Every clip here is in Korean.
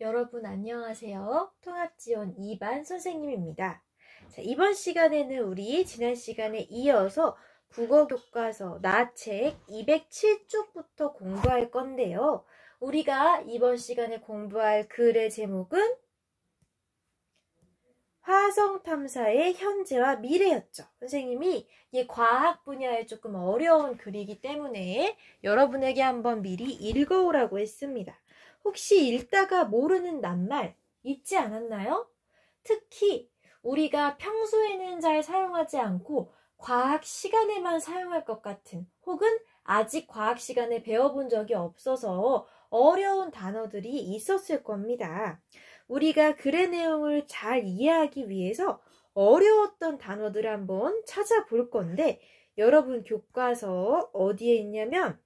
여러분 안녕하세요. 통합지원 2반 선생님입니다. 자, 이번 시간에는 우리 지난 시간에 이어서 국어교과서 나책 207쪽부터 공부할 건데요. 우리가 이번 시간에 공부할 글의 제목은 화성탐사의 현재와 미래였죠. 선생님이 이 과학 분야에 조금 어려운 글이기 때문에 여러분에게 한번 미리 읽어오라고 했습니다. 혹시 읽다가 모르는 낱말 있지 않았나요? 특히 우리가 평소에는 잘 사용하지 않고 과학 시간에만 사용할 것 같은 혹은 아직 과학 시간에 배워본 적이 없어서 어려운 단어들이 있었을 겁니다. 우리가 글의 내용을 잘 이해하기 위해서 어려웠던 단어들을 한번 찾아볼 건데 여러분 교과서 어디에 있냐면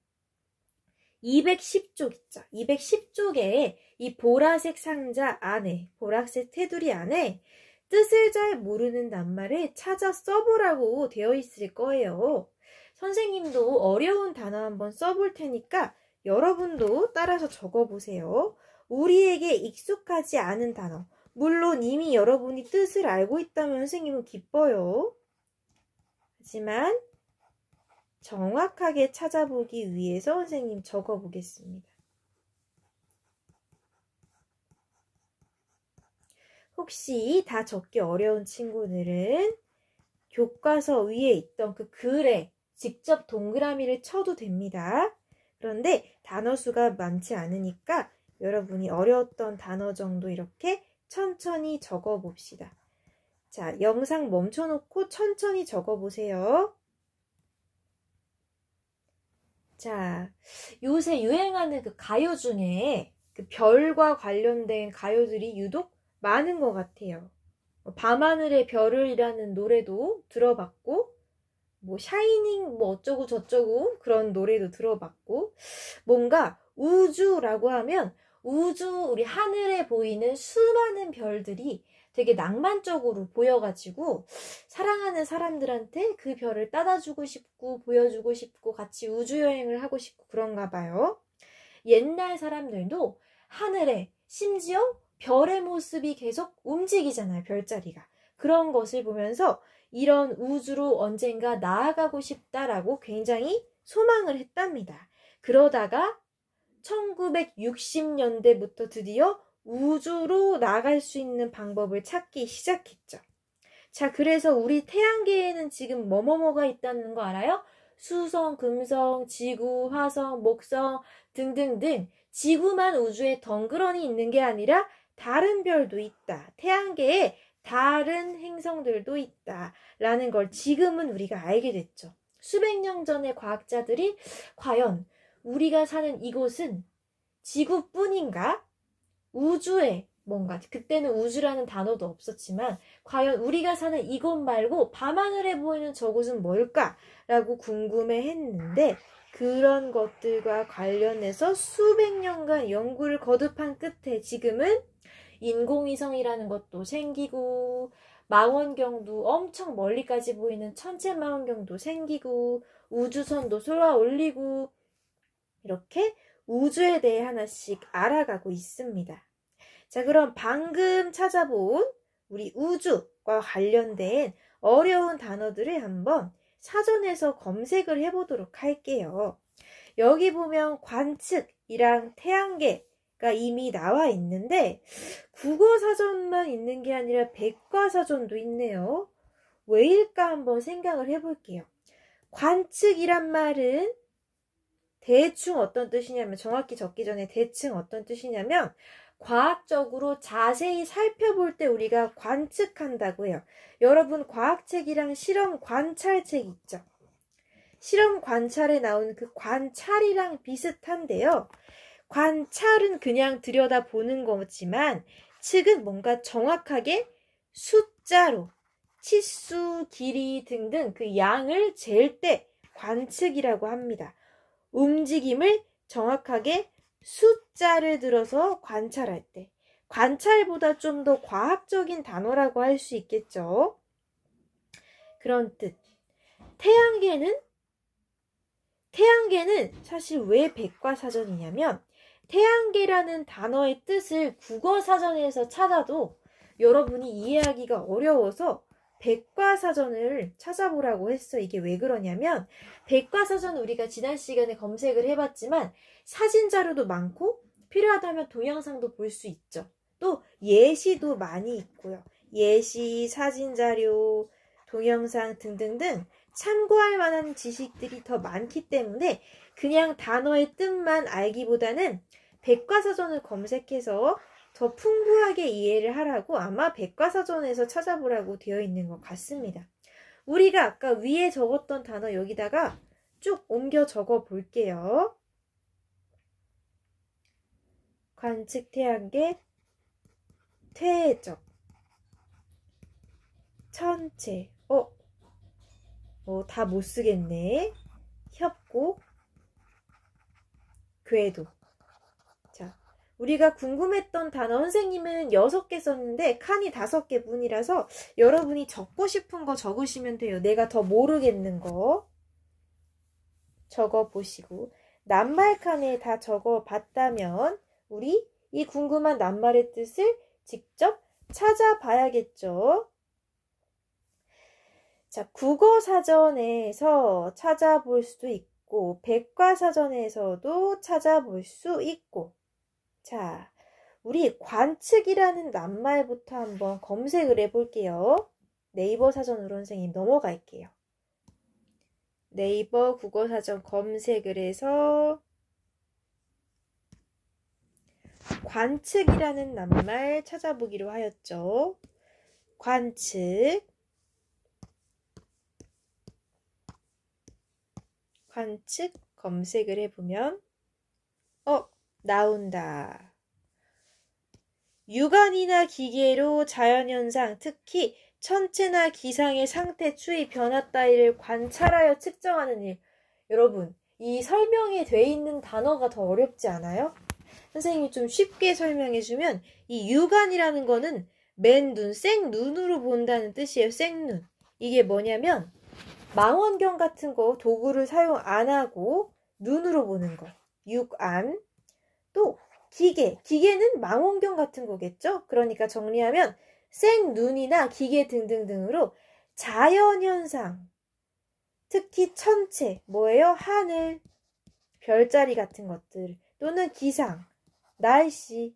210쪽 있죠. 210쪽에 이 보라색 상자 안에, 보라색 테두리 안에 뜻을 잘 모르는 낱말을 찾아 써보라고 되어 있을 거예요. 선생님도 어려운 단어 한번 써볼 테니까 여러분도 따라서 적어보세요. 우리에게 익숙하지 않은 단어, 물론 이미 여러분이 뜻을 알고 있다면 선생님은 기뻐요. 하지만 정확하게 찾아보기 위해서 선생님 적어보겠습니다. 혹시 다 적기 어려운 친구들은 교과서 위에 있던 그 글에 직접 동그라미를 쳐도 됩니다. 그런데 단어 수가 많지 않으니까 여러분이 어려웠던 단어 정도 이렇게 천천히 적어봅시다. 자, 영상 멈춰놓고 천천히 적어보세요. 자, 요새 유행하는 그 가요 중에 그 별과 관련된 가요들이 유독 많은 것 같아요. 밤하늘의 별을이라는 노래도 들어봤고, 뭐 샤이닝 뭐 어쩌고 저쩌고 그런 노래도 들어봤고, 뭔가 우주라고 하면 우주 우리 하늘에 보이는 수많은 별들이 되게 낭만적으로 보여가지고 사랑하는 사람들한테 그 별을 따다주고 싶고 보여주고 싶고 같이 우주여행을 하고 싶고 그런가 봐요. 옛날 사람들도 하늘에 심지어 별의 모습이 계속 움직이잖아요. 별자리가. 그런 것을 보면서 이런 우주로 언젠가 나아가고 싶다라고 굉장히 소망을 했답니다. 그러다가 1960년대부터 드디어 우주로 나갈 수 있는 방법을 찾기 시작했죠. 자, 그래서 우리 태양계에는 지금 뭐뭐뭐가 있다는 거 알아요? 수성, 금성, 지구, 화성, 목성 등등등 지구만 우주에 덩그러니 있는 게 아니라 다른 별도 있다. 태양계에 다른 행성들도 있다. 라는 걸 지금은 우리가 알게 됐죠. 수백 년 전의 과학자들이 과연 우리가 사는 이곳은 지구뿐인가? 우주에 뭔가 그때는 우주라는 단어도 없었지만 과연 우리가 사는 이곳 말고 밤하늘에 보이는 저곳은 뭘까? 라고 궁금해했는데 그런 것들과 관련해서 수백 년간 연구를 거듭한 끝에 지금은 인공위성이라는 것도 생기고 망원경도 엄청 멀리까지 보이는 천체망원경도 생기고 우주선도 쏘아 올리고 이렇게 우주에 대해 하나씩 알아가고 있습니다. 자, 그럼 방금 찾아본 우리 우주과 관련된 어려운 단어들을 한번 사전에서 검색을 해보도록 할게요. 여기 보면 관측이랑 태양계가 이미 나와 있는데 국어사전만 있는 게 아니라 백과사전도 있네요. 왜일까 한번 생각을 해볼게요. 관측이란 말은 대충 어떤 뜻이냐면 정확히 적기 전에 대충 어떤 뜻이냐면 과학적으로 자세히 살펴볼 때 우리가 관측한다고 해요. 여러분 과학책이랑 실험 관찰책 있죠? 실험 관찰에 나오는 그 관찰이랑 비슷한데요. 관찰은 그냥 들여다보는 거지만 측은 뭔가 정확하게 숫자로 치수, 길이 등등 그 양을 잴 때 관측이라고 합니다. 움직임을 정확하게 숫자를 들어서 관찰할 때 관찰보다 좀 더 과학적인 단어라고 할 수 있겠죠. 그런 뜻. 태양계는 사실 왜 백과사전이냐면 태양계라는 단어의 뜻을 국어사전에서 찾아도 여러분이 이해하기가 어려워서 백과사전을 찾아보라고 했어. 이게 왜 그러냐면 백과사전 우리가 지난 시간에 검색을 해봤지만 사진 자료도 많고 필요하다면 동영상도 볼 수 있죠. 또 예시도 많이 있고요. 예시, 사진 자료, 동영상 등등등 참고할 만한 지식들이 더 많기 때문에 그냥 단어의 뜻만 알기보다는 백과사전을 검색해서 더 풍부하게 이해를 하라고 아마 백과사전에서 찾아보라고 되어 있는 것 같습니다. 우리가 아까 위에 적었던 단어 여기다가 쭉 옮겨 적어 볼게요. 관측 태양계, 퇴적, 천체, 다 못 쓰겠네. 협곡, 궤도. 자, 우리가 궁금했던 단어 선생님은 6개 썼는데 칸이 5개 뿐이라서 여러분이 적고 싶은 거 적으시면 돼요. 내가 더 모르겠는 거 적어보시고 낱말칸에 다 적어봤다면 우리 이 궁금한 낱말의 뜻을 직접 찾아봐야겠죠. 자, 국어사전에서 찾아볼 수도 있고 백과사전에서도 찾아볼 수 있고 자, 우리 관측이라는 낱말부터 한번 검색을 해볼게요. 네이버 사전으로 선생님 넘어갈게요. 네이버 국어사전 검색을 해서 관측이라는 낱말 찾아보기로 하였죠. 관측 검색을 해보면 나온다. 육안이나 기계로 자연현상, 특히 천체나 기상의 상태, 추위, 변화 따위를 관찰하여 측정하는 일. 여러분, 이 설명에 돼 있는 단어가 더 어렵지 않아요? 선생님이 좀 쉽게 설명해주면 이 육안이라는 거는 맨눈, 생눈으로 본다는 뜻이에요. 생눈. 이게 뭐냐면 망원경 같은 거 도구를 사용 안 하고 눈으로 보는 거. 육안. 또 기계는 망원경 같은 거겠죠? 그러니까 정리하면 생눈이나 기계 등등등으로 자연현상, 특히 천체, 뭐예요? 하늘, 별자리 같은 것들 또는 기상, 날씨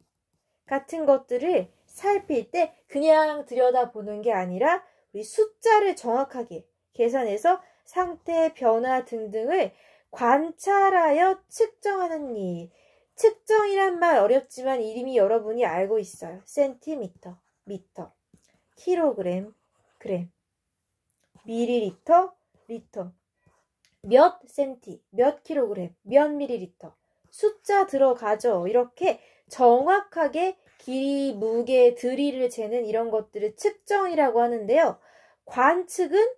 같은 것들을 살필 때 그냥 들여다보는 게 아니라 우리 숫자를 정확하게 계산해서 상태, 변화 등등을 관찰하여 측정하는 일. 측정이란 말 어렵지만 이미 여러분이 알고 있어요. 센티미터, 미터, 킬로그램, 그램, 밀리리터, 리터, 몇 센티, 몇 킬로그램, 몇 밀리리터. 숫자 들어가죠. 이렇게 정확하게 길이, 무게, 들이를 재는 이런 것들을 측정이라고 하는데요. 관측은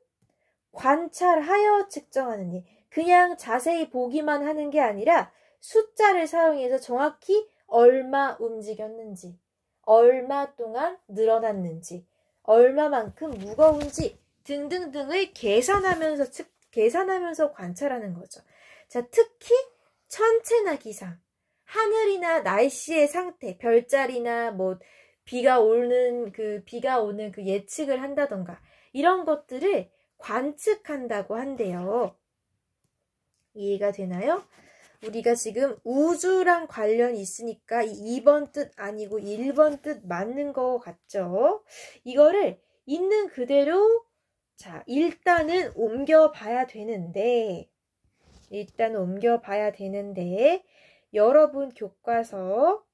관찰하여 측정하는 일. 그냥 자세히 보기만 하는 게 아니라 숫자를 사용해서 정확히 얼마 움직였는지, 얼마 동안 늘어났는지, 얼마만큼 무거운지 등등등을 계산하면서 관찰하는 거죠. 자, 특히 천체나 기상, 하늘이나 날씨의 상태, 별자리나 비가 오는 그 예측을 한다던가 이런 것들을 관측한다고 한대요. 이해가 되나요? 우리가 지금 우주랑 관련이 있으니까 이 2번 뜻 아니고 1번 뜻 맞는 거 같죠? 이거를 있는 그대로 일단은 옮겨봐야 되는데 여러분 교과서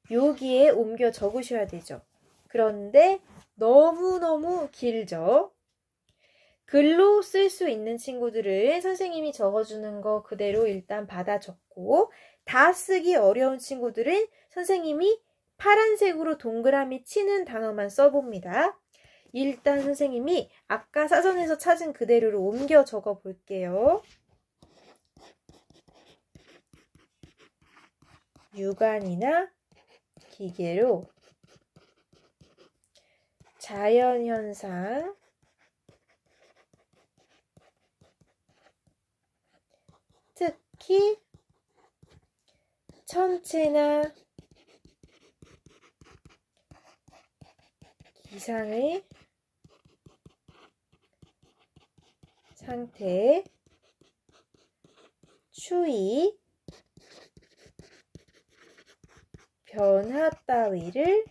여기에 옮겨 적으셔야 되죠. 그런데 너무너무 길죠? 글로 쓸 수 있는 친구들은 선생님이 적어주는 거 그대로 일단 받아 적고 다 쓰기 어려운 친구들은 선생님이 파란색으로 동그라미 치는 단어만 써봅니다. 일단 선생님이 아까 사전에서 찾은 그대로로 옮겨 적어 볼게요. 육안이나 기계로 자연현상, 특히 천체나 기상의 상태, 추이, 변화 따위를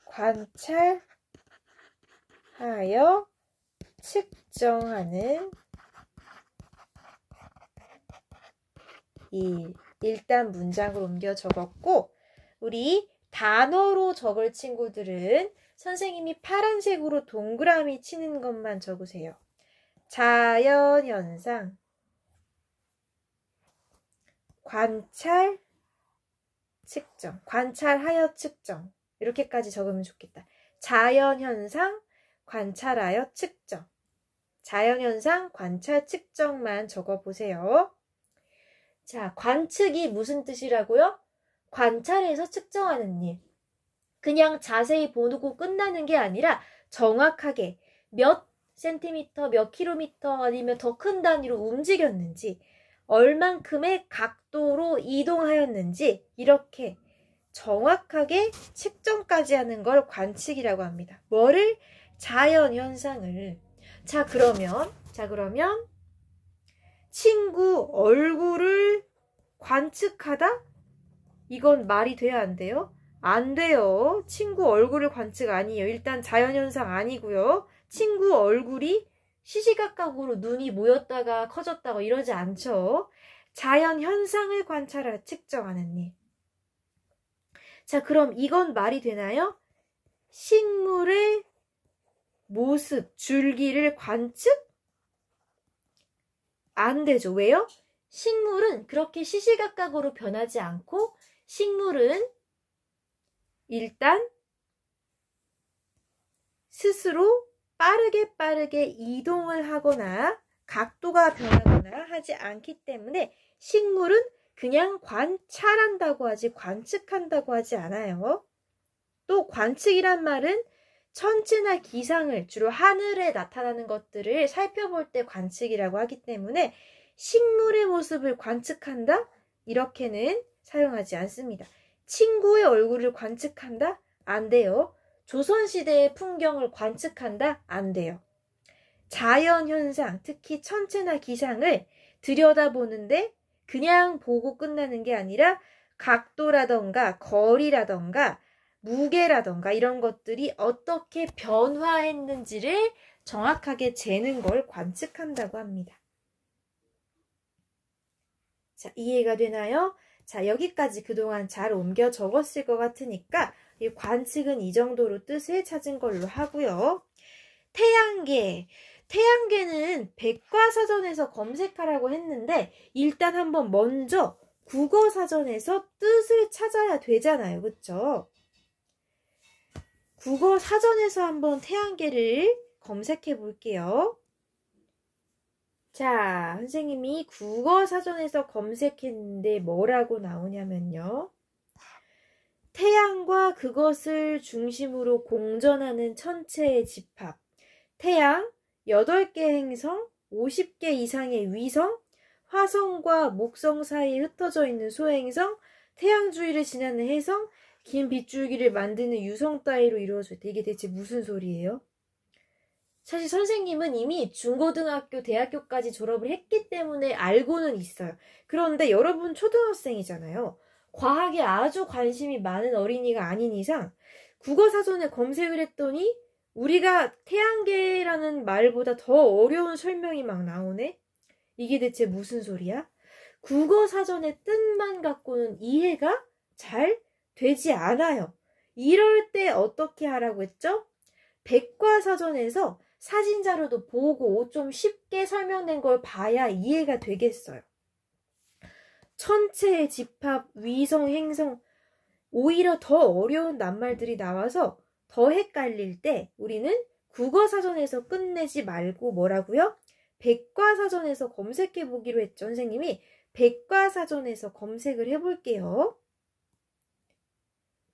관찰하여 측정하는 일단 문장으로 옮겨 적었고, 우리 단어로 적을 친구들은 선생님이 파란색으로 동그라미 치는 것만 적으세요. 자연현상, 관찰, 측정, 관찰하여 측정, 이렇게까지 적으면 좋겠다. 자연현상, 관찰하여 측정, 자연현상, 관찰, 측정만 적어보세요. 자, 관측이 무슨 뜻이라고요? 관찰해서 측정하는 일. 그냥 자세히 보고 끝나는 게 아니라 정확하게 몇 센티미터, 몇 킬로미터 아니면 더 큰 단위로 움직였는지, 얼만큼의 각도로 이동하였는지 이렇게 정확하게 측정까지 하는 걸 관측이라고 합니다. 뭐를? 자연현상을. 자, 그러면 친구 얼굴을 관측하다? 이건 말이 돼야 안 돼요? 안 돼요. 친구 얼굴을 관측 아니에요. 일단 자연현상 아니고요. 친구 얼굴이 시시각각으로 눈이 모였다가 커졌다가 이러지 않죠. 자연현상을 관찰하여 측정하는 일. 자, 그럼 이건 말이 되나요? 식물의 모습, 줄기를 관측? 안 되죠. 왜요? 식물은 그렇게 시시각각으로 변하지 않고, 식물은 일단 스스로 빠르게 이동을 하거나 각도가 변하거나 하지 않기 때문에 식물은 그냥 관찰한다고 하지 관측한다고 하지 않아요. 또 관측이란 말은 천체나 기상을, 주로 하늘에 나타나는 것들을 살펴볼 때 관측이라고 하기 때문에 식물의 모습을 관측한다? 이렇게는 사용하지 않습니다. 친구의 얼굴을 관측한다? 안 돼요. 조선시대의 풍경을 관측한다? 안 돼요. 자연현상, 특히 천체나 기상을 들여다보는데 그냥 보고 끝나는 게 아니라 각도라던가 거리라던가 무게라던가 이런 것들이 어떻게 변화했는지를 정확하게 재는 걸 관측한다고 합니다. 자, 이해가 되나요? 자, 여기까지 그동안 잘 옮겨 적었을 것 같으니까 이 관측은 이 정도로 뜻을 찾은 걸로 하고요. 태양계는 백과사전에서 검색하라고 했는데 일단 한번 먼저 국어사전에서 뜻을 찾아야 되잖아요. 그쵸? 국어사전에서 한번 태양계를 검색해 볼게요. 자, 선생님이 국어사전에서 검색했는데 뭐라고 나오냐면요. 태양과 그것을 중심으로 공전하는 천체의 집합. 태양, 8개 행성, 50개 이상의 위성, 화성과 목성 사이에 흩어져 있는 소행성, 태양 주위를 지나는 해성, 긴 빗줄기를 만드는 유성 따위로 이루어져 있다. 이게 대체 무슨 소리예요? 사실 선생님은 이미 중고등학교, 대학교까지 졸업을 했기 때문에 알고는 있어요. 그런데 여러분 초등학생이잖아요. 과학에 아주 관심이 많은 어린이가 아닌 이상 국어사전에 검색을 했더니 우리가 태양계라는 말보다 더 어려운 설명이 막 나오네? 이게 대체 무슨 소리야? 국어사전의 뜻만 갖고는 이해가 잘 되지 않아요. 이럴 때 어떻게 하라고 했죠? 백과사전에서 사진자료도 보고 좀 쉽게 설명된 걸 봐야 이해가 되겠어요. 천체의 집합, 위성, 행성, 오히려 더 어려운 낱말들이 나와서 더 헷갈릴 때 우리는 국어사전에서 끝내지 말고 뭐라고요? 백과사전에서 검색해 보기로 했죠. 선생님이 백과사전에서 검색을 해볼게요.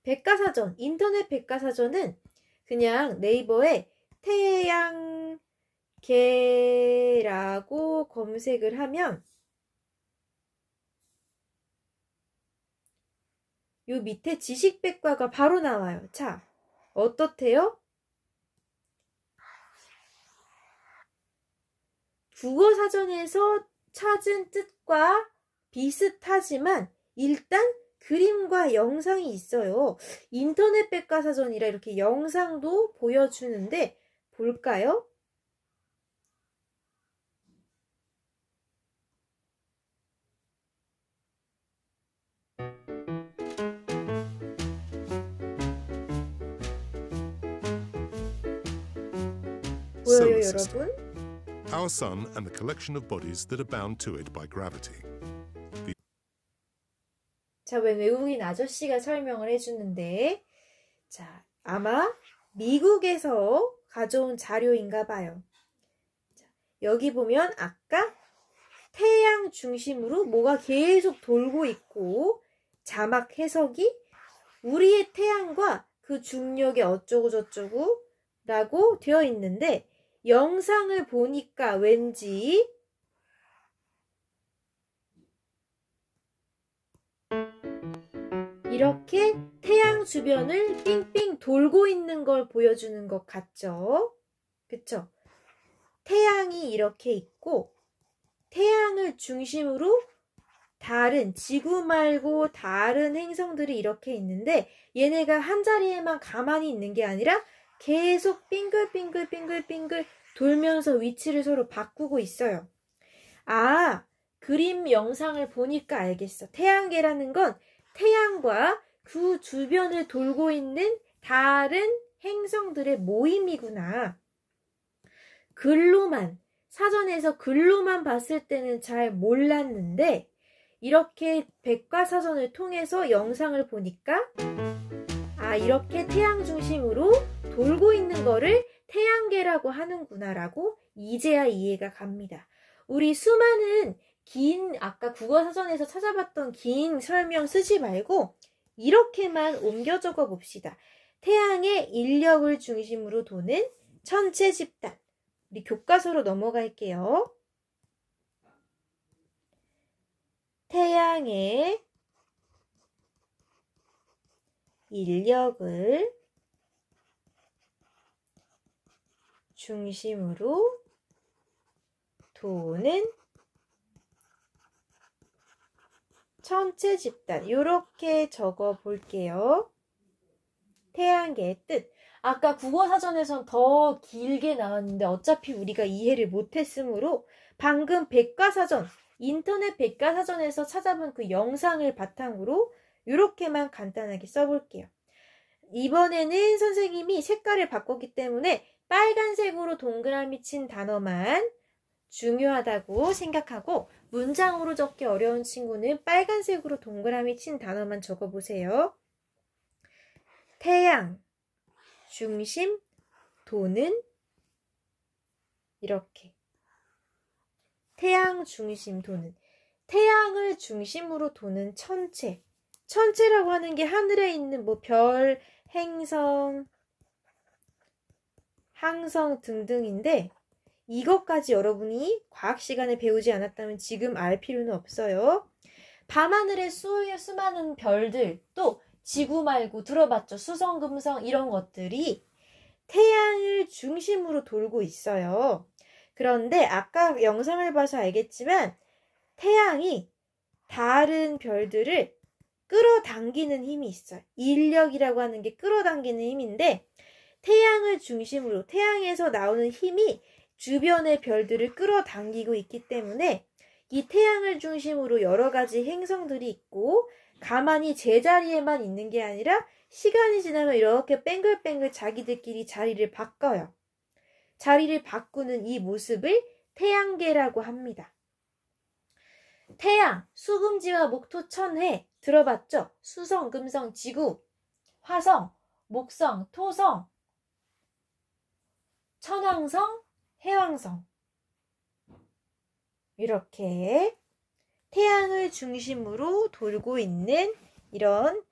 백과사전, 인터넷 백과사전은 그냥 네이버에 태양계 개라고 검색을 하면 요 밑에 지식백과가 바로 나와요. 자, 어떻대요? 국어사전에서 찾은 뜻과 비슷하지만 일단 그림과 영상이 있어요. 인터넷 백과사전이라 이렇게 영상도 보여주는데 볼까요? 보여요, 여러분? Our sun and the collection of bodies that are bound to it by gravity. 자, 웬 외국인 아저씨가 설명을 해주는데, 자, 아마 미국에서 가져온 자료인가 봐요. 자, 여기 보면 아까 태양 중심으로 뭐가 계속 돌고 있고, 자막 해석이 우리의 태양과 그 중력의 어쩌고 저쩌고 라고 되어 있는데, 영상을 보니까 왠지 이렇게 태양 주변을 삥삥 돌고 있는 걸 보여주는 것 같죠? 그쵸? 태양이 이렇게 있고 태양을 중심으로 다른 지구 말고 다른 행성들이 이렇게 있는데 얘네가 한 자리에만 가만히 있는 게 아니라 계속 빙글빙글 돌면서 위치를 서로 바꾸고 있어요. 아, 그림 영상을 보니까 알겠어. 태양계라는 건 태양과 그 주변을 돌고 있는 다른 행성들의 모임이구나. 글로만, 사전에서 글로만 봤을 때는 잘 몰랐는데 이렇게 백과사전을 통해서 영상을 보니까 아, 이렇게 태양 중심으로 돌고 있는 거를 태양계라고 하는구나 라고 이제야 이해가 갑니다. 우리 수많은 긴 아까 국어사전에서 찾아봤던 긴 설명 쓰지 말고 이렇게만 옮겨 적어 봅시다. 태양의 인력을 중심으로 도는 천체 집단. 우리 교과서로 넘어갈게요. 태양의 인력을 중심으로 도는 천체 집단. 이렇게 적어 볼게요. 태양계의 뜻. 아까 국어사전에선 더 길게 나왔는데 어차피 우리가 이해를 못했으므로 방금 백과사전, 인터넷 백과사전에서 찾아본 그 영상을 바탕으로 이렇게만 간단하게 써볼게요. 이번에는 선생님이 색깔을 바꿨기 때문에 빨간색으로 동그라미 친 단어만 중요하다고 생각하고 문장으로 적기 어려운 친구는 빨간색으로 동그라미 친 단어만 적어보세요. 태양, 중심, 도는 이렇게 태양 중심 도는 태양을 중심으로 도는 천체. 천체라고 하는 게 하늘에 있는 뭐 별, 행성, 항성 등등인데 이것까지 여러분이 과학 시간에 배우지 않았다면 지금 알 필요는 없어요. 밤하늘에 수많은 별들, 또 지구 말고 들어봤죠? 수성, 금성 이런 것들이 태양을 중심으로 돌고 있어요. 그런데 아까 영상을 봐서 알겠지만 태양이 다른 별들을 끌어당기는 힘이 있어요. 인력이라고 하는 게 끌어당기는 힘인데 태양을 중심으로 태양에서 나오는 힘이 주변의 별들을 끌어당기고 있기 때문에 이 태양을 중심으로 여러 가지 행성들이 있고 가만히 제자리에만 있는 게 아니라 시간이 지나면 이렇게 뱅글뱅글 자기들끼리 자리를 바꿔요. 자리를 바꾸는 이 모습을 태양계라고 합니다. 태양, 수금지와 목토, 천해 들어봤죠? 수성, 금성, 지구, 화성, 목성, 토성, 천왕성, 해왕성 이렇게 태양을 중심으로 돌고 있는 이런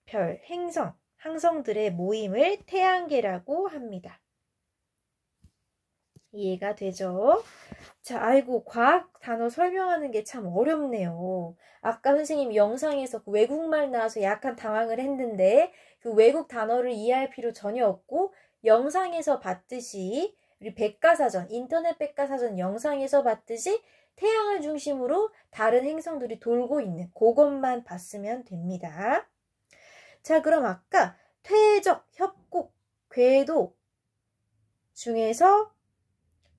별, 행성, 항성들의 모임을 태양계라고 합니다. 이해가 되죠? 자, 아이고, 과학 단어 설명하는 게 참 어렵네요. 아까 선생님 영상에서 그 외국말 나와서 약간 당황을 했는데 그 외국 단어를 이해할 필요 전혀 없고 영상에서 봤듯이 우리 백과사전, 인터넷 백과사전 영상에서 봤듯이 태양을 중심으로 다른 행성들이 돌고 있는 그것만 봤으면 됩니다. 자, 그럼 아까 퇴적, 협곡, 궤도 중에서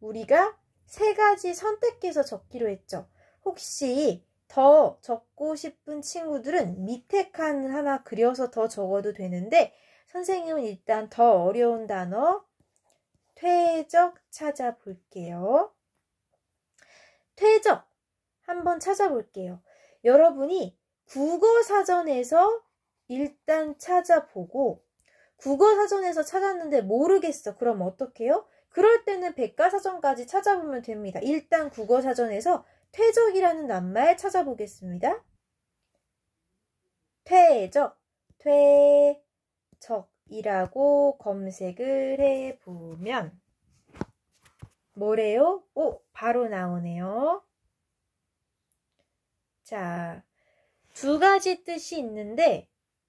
우리가 3가지 선택해서 적기로 했죠. 혹시 더 적고 싶은 친구들은 밑에 칸 하나 그려서 더 적어도 되는데 선생님은 일단 더 어려운 단어 퇴적 찾아볼게요. 퇴적 한번 찾아볼게요. 여러분이 국어사전에서 일단 찾아보고 국어사전에서 찾았는데 모르겠어. 그럼 어떻게 해요? 그럴 때는 백과사전까지 찾아보면 됩니다. 일단 국어사전에서 퇴적이라는 낱말 찾아보겠습니다. 퇴적, 퇴적이라고 검색을 해보면 뭐래요? 오, 바로 나오네요. 자, 2가지 뜻이 있는데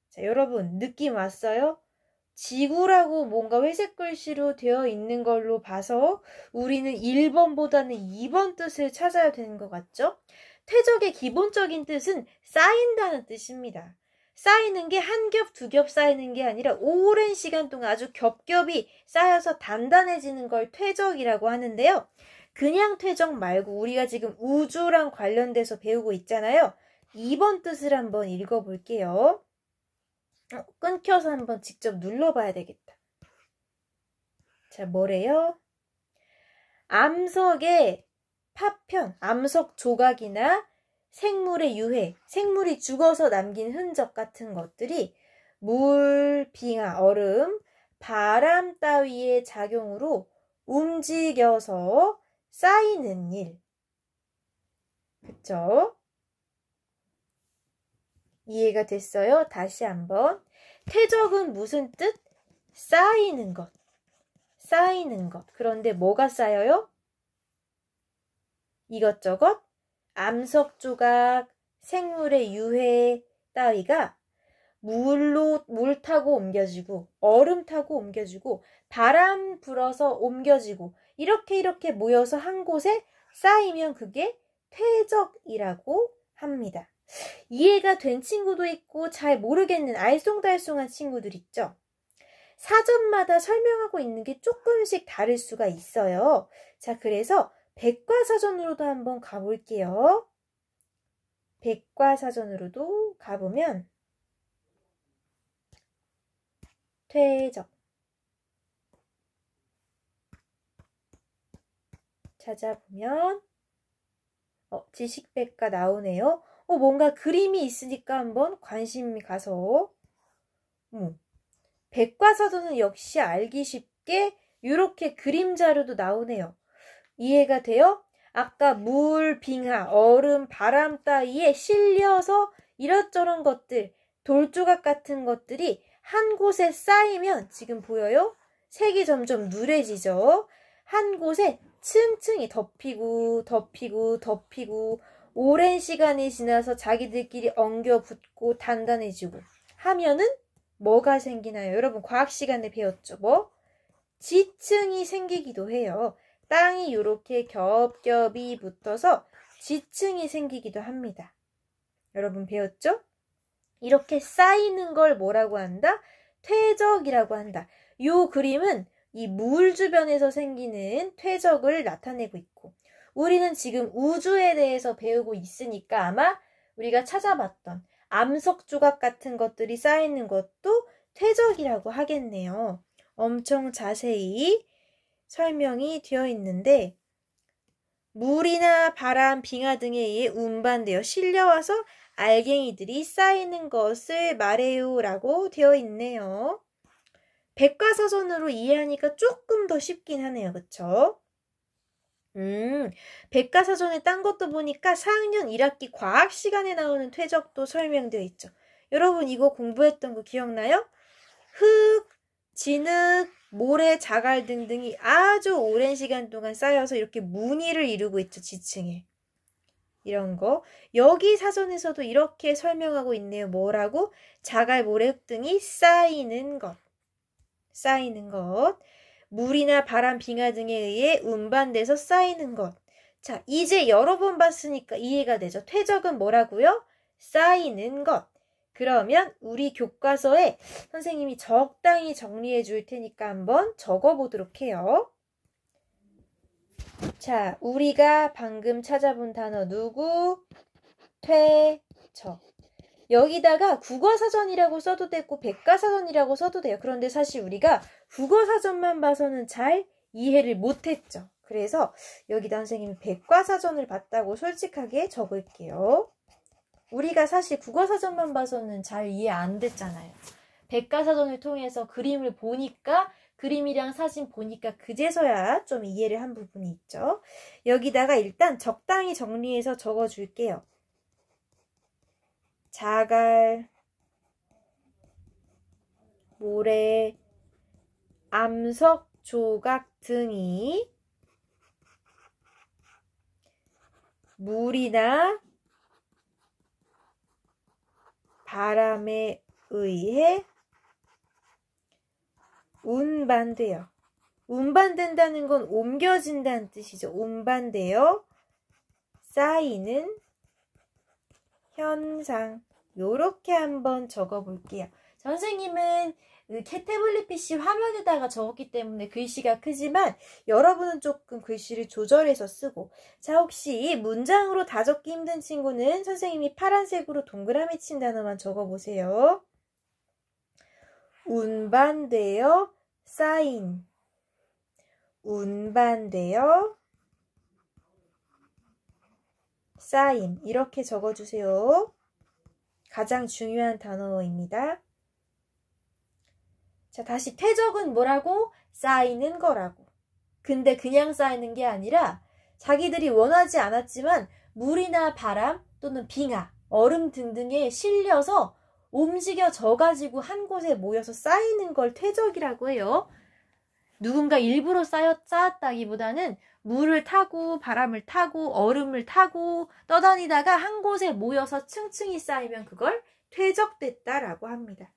자, 여러분 느낌 왔어요? 지구라고 뭔가 회색 글씨로 되어 있는 걸로 봐서 우리는 1번보다는 2번 뜻을 찾아야 되는 것 같죠? 퇴적의 기본적인 뜻은 쌓인다는 뜻입니다. 쌓이는 게 한 겹, 2겹 쌓이는 게 아니라 오랜 시간 동안 아주 겹겹이 쌓여서 단단해지는 걸 퇴적이라고 하는데요. 그냥 퇴적 말고 우리가 지금 우주랑 관련돼서 배우고 있잖아요. 2번 뜻을 한번 읽어볼게요. 끊겨서 한번 직접 눌러봐야 되겠다. 자, 뭐래요? 암석의 파편, 암석 조각이나 생물의 유해, 생물이 죽어서 남긴 흔적 같은 것들이 물, 빙하, 얼음, 바람 따위의 작용으로 움직여서 쌓이는 일. 그쵸? 이해가 됐어요? 다시 한번. 퇴적은 무슨 뜻? 쌓이는 것. 쌓이는 것. 그런데 뭐가 쌓여요? 이것저것 암석 조각, 생물의 유해 따위가 물 타고 옮겨지고 얼음 타고 옮겨지고 바람 불어서 옮겨지고 이렇게 모여서 한 곳에 쌓이면 그게 퇴적이라고 합니다. 이해가 된 친구도 있고 잘 모르겠는 알쏭달쏭한 친구들 있죠. 사전마다 설명하고 있는 게 조금씩 다를 수가 있어요. 자, 그래서 백과사전으로도 한번 가볼게요. 백과사전으로도 가보면 퇴적 찾아보면 지식백과 나오네요. 뭔가 그림이 있으니까 한번 관심이 가서 백과사전은 역시 알기 쉽게 이렇게 그림 자료도 나오네요. 이해가 돼요? 아까 물, 빙하, 얼음, 바람 따위에 실려서 이런저런 것들, 돌조각 같은 것들이 한 곳에 쌓이면 지금 보여요? 색이 점점 누래지죠? 한 곳에 층층이 덮이고 오랜 시간이 지나서 자기들끼리 엉겨 붙고 단단해지고 하면은 뭐가 생기나요? 여러분 과학 시간에 배웠죠? 지층이 생기기도 해요. 땅이 이렇게 겹겹이 붙어서 지층이 생기기도 합니다. 여러분 배웠죠? 이렇게 쌓이는 걸 뭐라고 한다? 퇴적이라고 한다. 이 그림은 이 물 주변에서 생기는 퇴적을 나타내고 있고 우리는 지금 우주에 대해서 배우고 있으니까 아마 우리가 찾아봤던 암석 조각 같은 것들이 쌓이는 것도 퇴적이라고 하겠네요. 엄청 자세히 설명이 되어 있는데 물이나 바람, 빙하 등에 의해 운반되어 실려와서 알갱이들이 쌓이는 것을 말해요 라고 되어 있네요. 백과사전으로 이해하니까 조금 더 쉽긴 하네요. 그쵸? 백과사전에 딴 것도 보니까 4학년 1학기 과학 시간에 나오는 퇴적도 설명되어 있죠. 여러분 이거 공부했던 거 기억나요? 흙, 진흙, 모래, 자갈 등등이 아주 오랜 시간 동안 쌓여서 이렇게 무늬를 이루고 있죠. 지층에. 이런 거. 여기 사전에서도 이렇게 설명하고 있네요. 뭐라고? 자갈, 모래, 흙 등이 쌓이는 것. 쌓이는 것. 물이나 바람, 빙하 등에 의해 운반돼서 쌓이는 것. 자, 이제 여러 번 봤으니까 이해가 되죠. 퇴적은 뭐라고요? 쌓이는 것. 그러면 우리 교과서에 선생님이 적당히 정리해 줄 테니까 한번 적어 보도록 해요. 자, 우리가 방금 찾아본 단어 누구? 퇴적. 여기다가 국어사전이라고 써도 되고 백과사전이라고 써도 돼요. 그런데 사실 우리가 국어사전만 봐서는 잘 이해를 못했죠. 그래서 여기다 선생님이 백과사전을 봤다고 솔직하게 적을게요. 우리가 사실 국어사전만 봐서는 잘 이해 안 됐잖아요. 백과사전을 통해서 그림을 보니까 그림이랑 사진 보니까 그제서야 좀 이해를 한 부분이 있죠. 여기다가 일단 적당히 정리해서 적어줄게요. 자갈, 모래, 암석, 조각 등이 물이나 바람에 의해 운반돼요. 운반된다는 건 옮겨진다는 뜻이죠. 운반되어 쌓이는 현상. 요렇게 한번 적어볼게요. 선생님은 태블릿 PC 화면에다가 적었기 때문에 글씨가 크지만 여러분은 조금 글씨를 조절해서 쓰고, 자, 혹시 문장으로 다 적기 힘든 친구는 선생님이 파란색으로 동그라미 친 단어만 적어보세요. 운반되어 쌓인, 운반되어 쌓임, 이렇게 적어주세요. 가장 중요한 단어입니다. 자, 다시 퇴적은 뭐라고? 쌓이는 거라고. 근데 그냥 쌓이는 게 아니라 자기들이 원하지 않았지만 물이나 바람 또는 빙하, 얼음 등등에 실려서 움직여져 가지고 한 곳에 모여서 쌓이는 걸 퇴적이라고 해요. 누군가 일부러 쌓았다기보다는 물을 타고 바람을 타고 얼음을 타고 떠다니다가 한 곳에 모여서 층층이 쌓이면 그걸 퇴적됐다라고 합니다.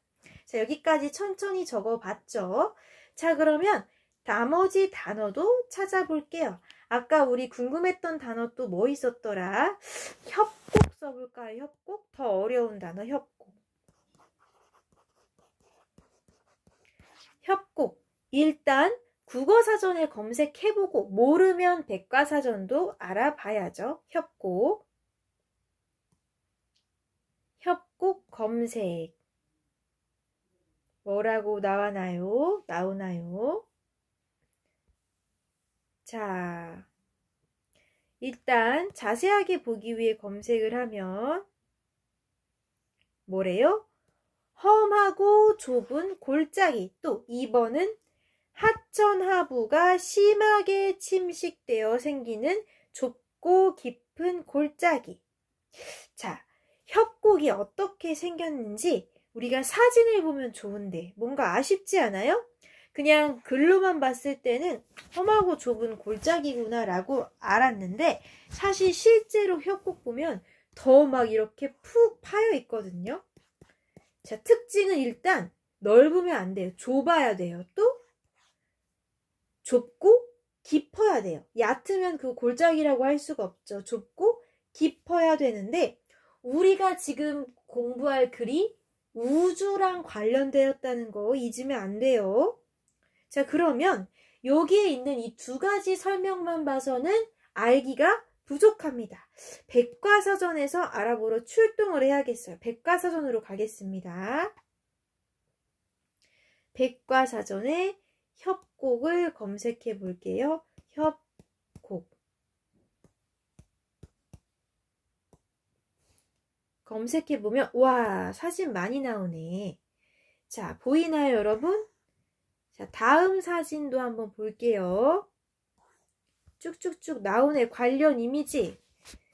자, 여기까지 천천히 적어봤죠. 자, 그러면 나머지 단어도 찾아볼게요. 아까 우리 궁금했던 단어 또 뭐 있었더라? 협곡 써볼까요? 협곡? 더 어려운 단어 협곡. 협곡. 일단 국어사전에 검색해보고 모르면 백과사전도 알아봐야죠. 협곡. 협곡 검색. 뭐라고 나오나요? 자, 일단 자세하게 보기 위해 검색을 하면 뭐래요? 험하고 좁은 골짜기. 또 2번은 하천하부가 심하게 침식되어 생기는 좁고 깊은 골짜기. 자, 협곡이 어떻게 생겼는지 우리가 사진을 보면 좋은데 뭔가 아쉽지 않아요? 그냥 글로만 봤을 때는 험하고 좁은 골짜기구나 라고 알았는데 사실 실제로 협곡 보면 더 막 이렇게 푹 파여 있거든요. 자, 특징은 일단 넓으면 안 돼요. 좁아야 돼요. 또 좁고 깊어야 돼요. 얕으면 그 골짜기라고 할 수가 없죠. 좁고 깊어야 되는데 우리가 지금 공부할 글이 우주랑 관련되었다는 거 잊으면 안 돼요. 자, 그러면 여기에 있는 이 두 가지 설명만 봐서는 알기가 부족합니다. 백과사전에서 알아보러 출동을 해야겠어요. 백과사전으로 가겠습니다. 백과사전에 협곡을 검색해 볼게요. 협곡. 검색해 보면 와, 사진 많이 나오네. 자, 보이나요, 여러분? 자, 다음 사진도 한번 볼게요. 쭉쭉쭉 나오네. 관련 이미지.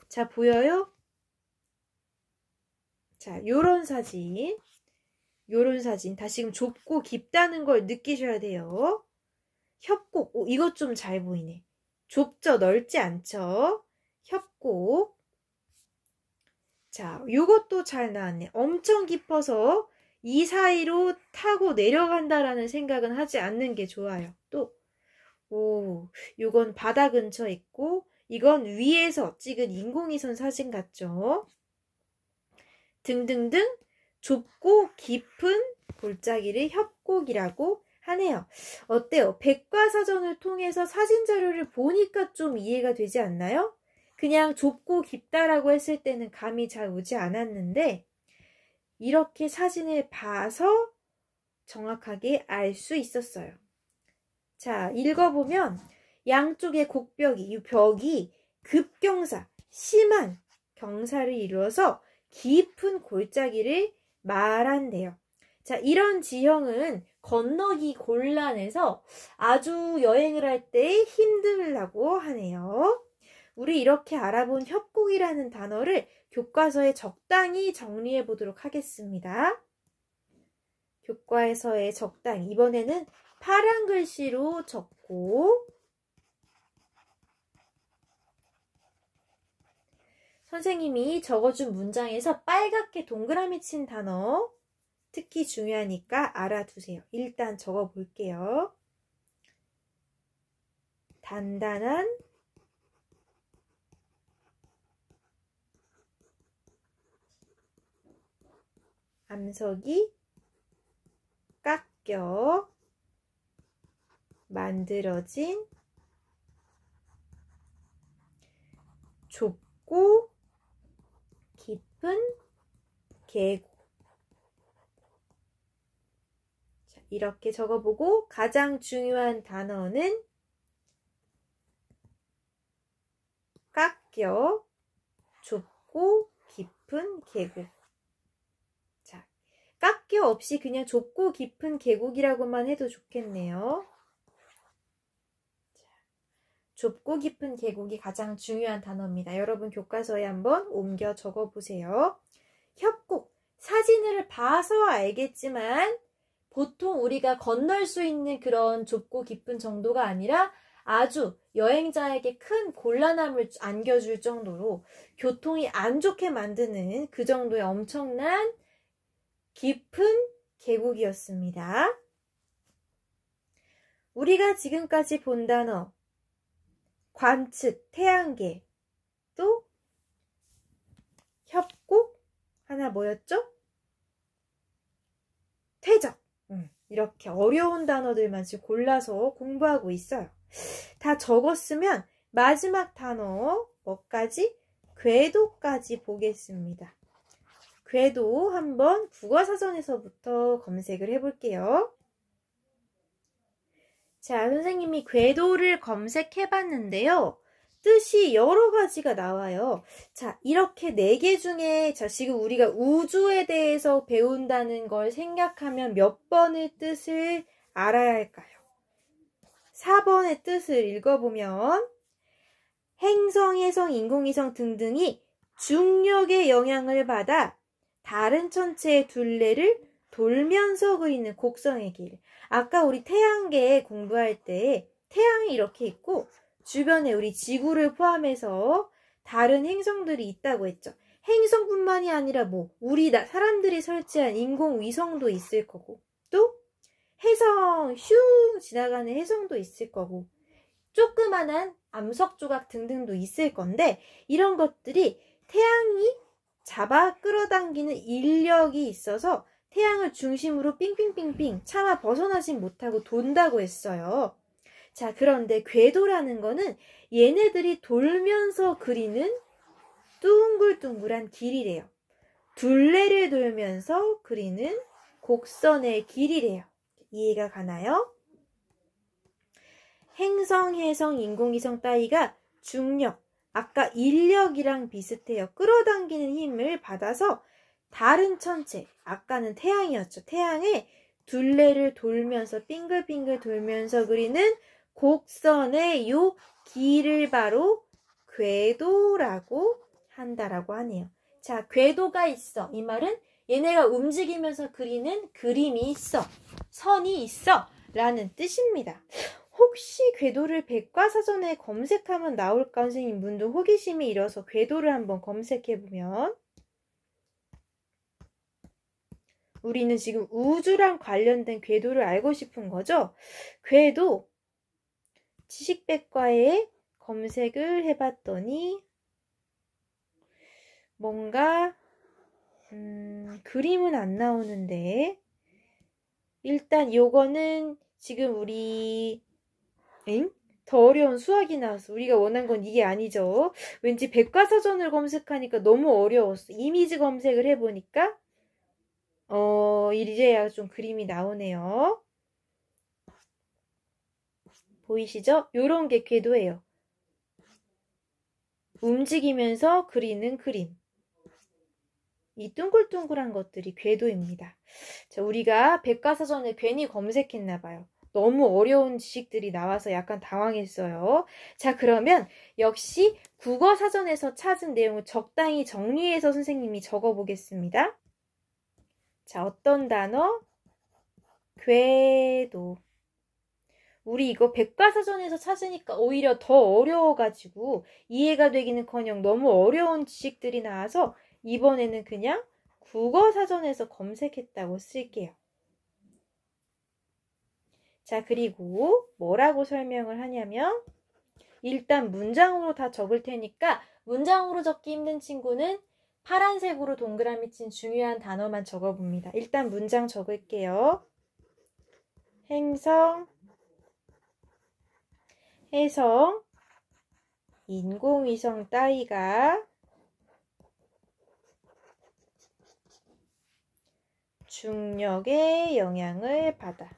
자, 보여요? 자, 요런 사진. 요런 사진. 다시금 좁고 깊다는 걸 느끼셔야 돼요. 협곡. 이것 좀 잘 보이네. 좁죠? 넓지 않죠? 협곡. 자, 요것도 잘 나왔네. 엄청 깊어서 이 사이로 타고 내려간다라는 생각은 하지 않는 게 좋아요. 또, 요건 바다 근처에 있고, 이건 위에서 찍은 인공위성 사진 같죠? 등등등 좁고 깊은 골짜기를 협곡이라고 하네요. 어때요? 백과사전을 통해서 사진 자료를 보니까 좀 이해가 되지 않나요? 그냥 좁고 깊다라고 했을 때는 감이 잘 오지 않았는데 이렇게 사진을 봐서 정확하게 알 수 있었어요. 자, 읽어보면 양쪽의 곡벽이, 이 벽이 급경사, 심한 경사를 이루어서 깊은 골짜기를 말한대요. 자, 이런 지형은 건너기 곤란해서 아주 여행을 할 때 힘들다고 하네요. 우리 이렇게 알아본 협곡이라는 단어를 교과서에 적당히 정리해 보도록 하겠습니다. 교과서에 적당히, 이번에는 파란 글씨로 적고 선생님이 적어준 문장에서 빨갛게 동그라미 친 단어 특히 중요하니까 알아두세요. 일단 적어볼게요. 단단한 암석이 깎여 만들어진 좁고 깊은 계곡. 자, 이렇게 적어보고 가장 중요한 단어는 깎여 좁고 깊은 계곡. 자, 깎여 없이 그냥 좁고 깊은 계곡이라고만 해도 좋겠네요. 자, 좁고 깊은 계곡이 가장 중요한 단어입니다. 여러분 교과서에 한번 옮겨 적어보세요. 협곡, 사진을 봐서 알겠지만 보통 우리가 건널 수 있는 그런 좁고 깊은 정도가 아니라 아주 여행자에게 큰 곤란함을 안겨줄 정도로 교통이 안 좋게 만드는 그 정도의 엄청난 깊은 계곡이었습니다. 우리가 지금까지 본 단어 관측, 태양계, 또 협곡, 하나 뭐였죠? 퇴적. 이렇게 어려운 단어들만 지금 골라서 공부하고 있어요. 다 적었으면 마지막 단어 뭐까지? 궤도까지 보겠습니다. 궤도 한번 국어사전에서부터 검색을 해볼게요. 자, 선생님이 궤도를 검색해 봤는데요. 뜻이 여러 가지가 나와요. 자, 이렇게 4개 중에 지금 우리가 우주에 대해서 배운다는 걸 생각하면 몇 번의 뜻을 알아야 할까요? 4번의 뜻을 읽어보면 행성, 혜성, 인공위성 등등이 중력의 영향을 받아 다른 천체의 둘레를 돌면서 그리는 곡선의 길. 아까 우리 태양계 공부할 때 태양이 이렇게 있고 주변에 우리 지구를 포함해서 다른 행성들이 있다고 했죠. 행성뿐만이 아니라 우리 사람들이 설치한 인공위성도 있을 거고 또 해성 슝 지나가는 해성도 있을 거고 조그만한 암석 조각 등등도 있을 건데 이런 것들이 태양이 잡아 끌어당기는 인력이 있어서 태양을 중심으로 삥삥삥삥 차마 벗어나진 못하고 돈다고 했어요. 자, 그런데 궤도라는 거는 얘네들이 돌면서 그리는 둥글둥글한 길이래요. 둘레를 돌면서 그리는 곡선의 길이래요. 이해가 가나요? 행성, 혜성, 인공위성 따위가 중력, 아까 인력이랑 비슷해요. 끌어당기는 힘을 받아서 다른 천체, 아까는 태양이었죠. 태양의 둘레를 돌면서 빙글빙글 돌면서 그리는 곡선의 요 길을 바로 궤도라고 한다라고 하네요. 자, 궤도가 있어. 이 말은 얘네가 움직이면서 그리는 그림이 있어, 선이 있어 라는 뜻입니다. 혹시 궤도를 백과사전에 검색하면 나올까? 선생님 문득 호기심이 일어서 궤도를 한번 검색해보면, 우리는 지금 우주랑 관련된 궤도를 알고 싶은 거죠? 궤도 지식백과에 검색을 해봤더니 뭔가 그림은 안 나오는데, 일단 요거는 지금 우리 더 어려운 수학이 나왔어. 우리가 원한 건 이게 아니죠. 왠지 백과사전을 검색하니까 너무 어려웠어. 이미지 검색을 해보니까 이제야 좀 그림이 나오네요. 보이시죠? 요런 게 궤도예요. 움직이면서 그리는 그림. 이 둥글둥글한 것들이 궤도입니다. 자, 우리가 백과사전을 괜히 검색했나 봐요. 너무 어려운 지식들이 나와서 약간 당황했어요. 자, 그러면 역시 국어사전에서 찾은 내용을 적당히 정리해서 선생님이 적어보겠습니다. 자, 어떤 단어? 궤도. 우리 이거 백과사전에서 찾으니까 오히려 더 어려워가지고 이해가 되기는커녕 너무 어려운 지식들이 나와서 이번에는 그냥 국어사전에서 검색했다고 쓸게요. 자, 그리고 뭐라고 설명을 하냐면, 일단 문장으로 다 적을 테니까 문장으로 적기 힘든 친구는 파란색으로 동그라미 친 중요한 단어만 적어봅니다. 일단 문장 적을게요. 행성, 해성, 인공위성 따위가 중력의 영향을 받아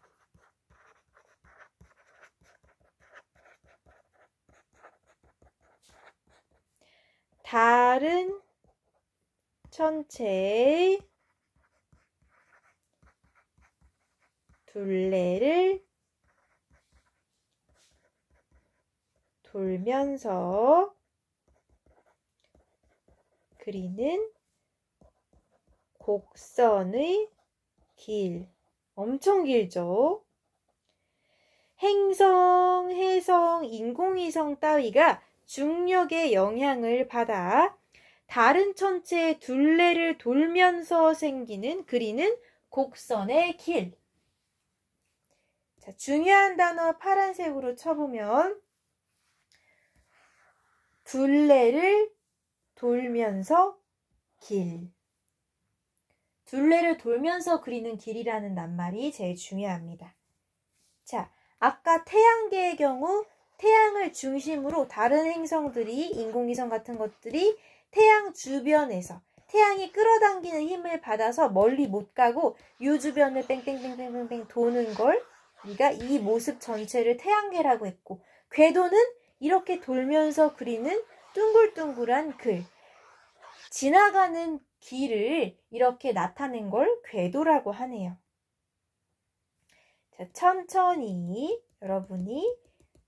다른 천체의 둘레를 돌면서 그리는 곡선의 길. 엄청 길죠? 행성, 해성, 인공위성 따위가 중력의 영향을 받아 다른 천체의 둘레를 돌면서 그리는 곡선의 길. 자, 중요한 단어 파란색으로 쳐보면 둘레를 돌면서 길. 둘레를 돌면서 그리는 길이라는 낱말이 제일 중요합니다. 자, 아까 태양계의 경우 태양을 중심으로 다른 행성들이, 인공위성 같은 것들이 태양 주변에서 태양이 끌어당기는 힘을 받아서 멀리 못 가고 이 주변을 뺑뺑뺑뺑뺑 도는 걸 우리가 이 모습 전체를 태양계라고 했고, 궤도는 이렇게 돌면서 그리는 둥글둥글한 글, 지나가는 길을 이렇게 나타낸 걸 궤도라고 하네요. 자, 천천히 여러분이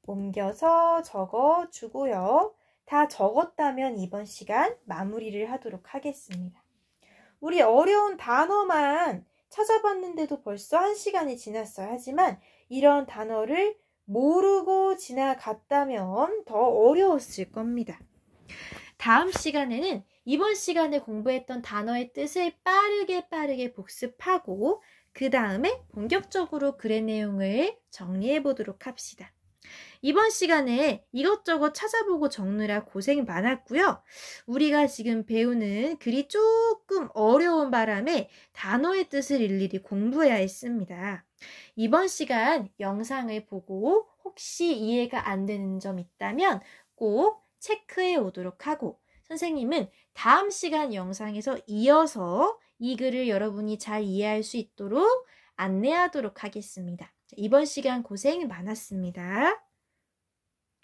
옮겨서 적어주고요. 다 적었다면 이번 시간 마무리를 하도록 하겠습니다. 우리 어려운 단어만 찾아봤는데도 벌써 1시간이 지났어요. 하지만 이런 단어를 모르고 지나갔다면 더 어려웠을 겁니다. 다음 시간에는 이번 시간에 공부했던 단어의 뜻을 빠르게 복습하고 그 다음에 본격적으로 글의 내용을 정리해 보도록 합시다. 이번 시간에 이것저것 찾아보고 적느라 고생 많았고요. 우리가 지금 배우는 글이 조금 어려운 바람에 단어의 뜻을 일일이 공부해야 했습니다. 이번 시간 영상을 보고 혹시 이해가 안 되는 점 있다면 꼭 체크해 오도록 하고, 선생님은 다음 시간 영상에서 이어서 이 글을 여러분이 잘 이해할 수 있도록 안내하도록 하겠습니다. 이번 시간 고생 많았습니다.